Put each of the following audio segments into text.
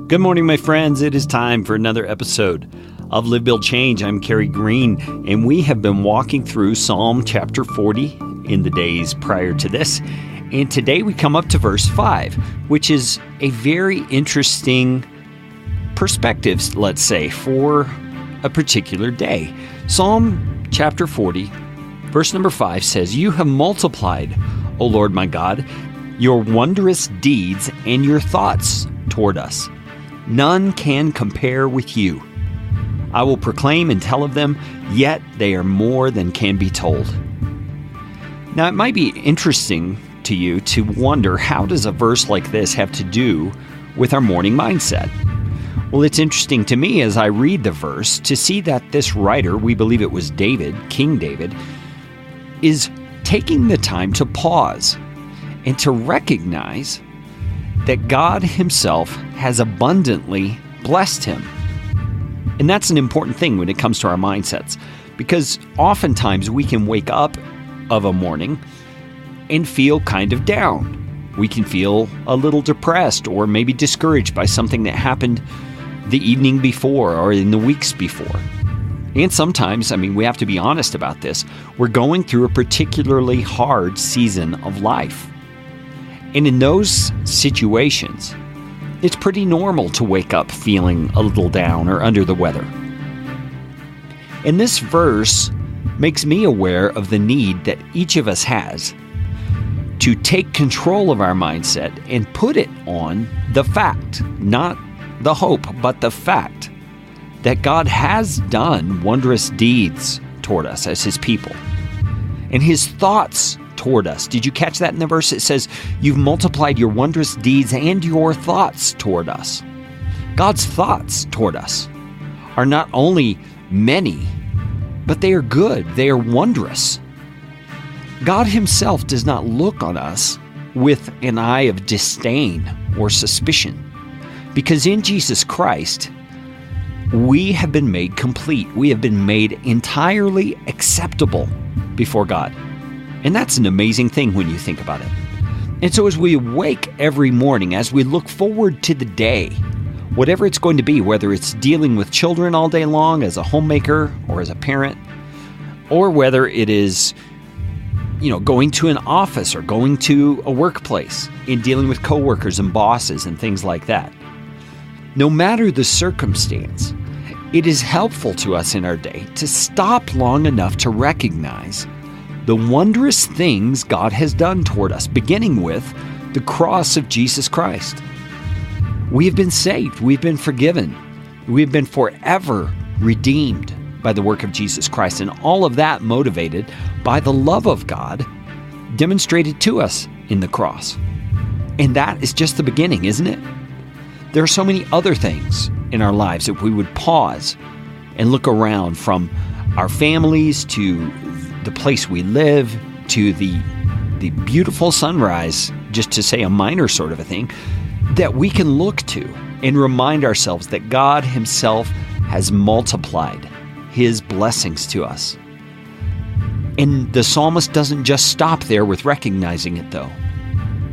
Good morning, my friends. It is time for another episode of Live, Build, Change. I'm Kerry Green, and we have been walking through Psalm chapter 40 in the days prior to this. And today we come up to verse 5, which is a very interesting perspective, let's say, for a particular day. Psalm chapter 40, verse number 5 says, "You have multiplied, O Lord my God, your wondrous deeds and your thoughts toward us. None can compare with you. I will proclaim and tell of them, yet they are more than can be told." Now, it might be interesting to you to wonder, how does a verse like this have to do with our morning mindset? Well, it's interesting to me as I read the verse to see that this writer, we believe it was David, King David, is taking the time to pause and to recognize that God himself has abundantly blessed him. And that's an important thing when it comes to our mindsets, because oftentimes we can wake up of a morning and feel kind of down. We can feel a little depressed or maybe discouraged by something that happened the evening before or in the weeks before. And sometimes, we have to be honest about this, we're going through a particularly hard season of life. And in those situations, it's pretty normal to wake up feeling a little down or under the weather. And this verse makes me aware of the need that each of us has to take control of our mindset and put it on the fact, not the hope, but the fact that God has done wondrous deeds toward us as his people. And his thoughts toward us. Did you catch that in the verse? It says, "You've multiplied your wondrous deeds and your thoughts toward us." God's thoughts toward us are not only many, but they are good. They are wondrous. God himself does not look on us with an eye of disdain or suspicion, because in Jesus Christ, we have been made complete. We have been made entirely acceptable before God. And that's an amazing thing when you think about it. And so as we wake every morning, as we look forward to the day, whatever it's going to be, whether it's dealing with children all day long as a homemaker or as a parent, or whether it is, going to an office or going to a workplace and dealing with coworkers and bosses and things like that. No matter the circumstance, it is helpful to us in our day to stop long enough to recognize the wondrous things God has done toward us, beginning with the cross of Jesus Christ. We have been saved. We've been forgiven. We've been forever redeemed by the work of Jesus Christ, and all of that motivated by the love of God demonstrated to us in the cross. And that is just the beginning, isn't it? There are so many other things in our lives if we would pause and look around, from our families to the place we live to the beautiful sunrise, just to say a minor sort of a thing, that we can look to and remind ourselves that God himself has multiplied his blessings to us. And the psalmist doesn't just stop there with recognizing it, though.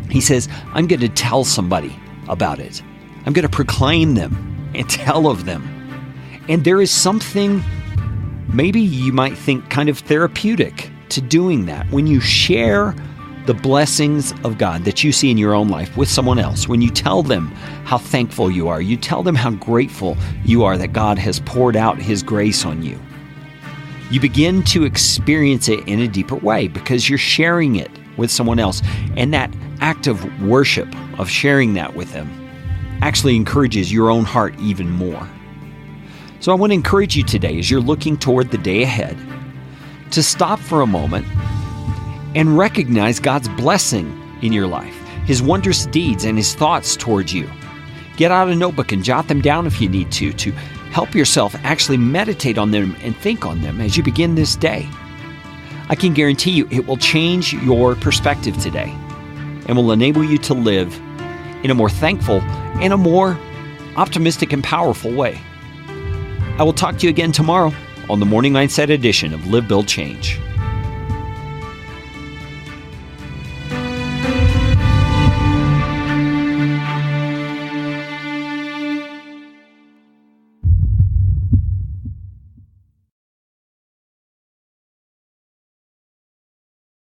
He says, I'm going to tell somebody about it. I'm going to proclaim them and tell of them. And there is something, maybe you might think, kind of therapeutic to doing that. When you share the blessings of God that you see in your own life with someone else, when you tell them how thankful you are, you tell them how grateful you are that God has poured out his grace on you, you begin to experience it in a deeper way because you're sharing it with someone else. And that act of worship, of sharing that with them, actually encourages your own heart even more. So I want to encourage you today, as you're looking toward the day ahead, to stop for a moment and recognize God's blessing in your life, his wondrous deeds and his thoughts towards you. Get out a notebook and jot them down if you need to help yourself actually meditate on them and think on them as you begin this day. I can guarantee you it will change your perspective today and will enable you to live in a more thankful and a more optimistic and powerful way. I will talk to you again tomorrow on the Morning Mindset edition of Live, Build, Change.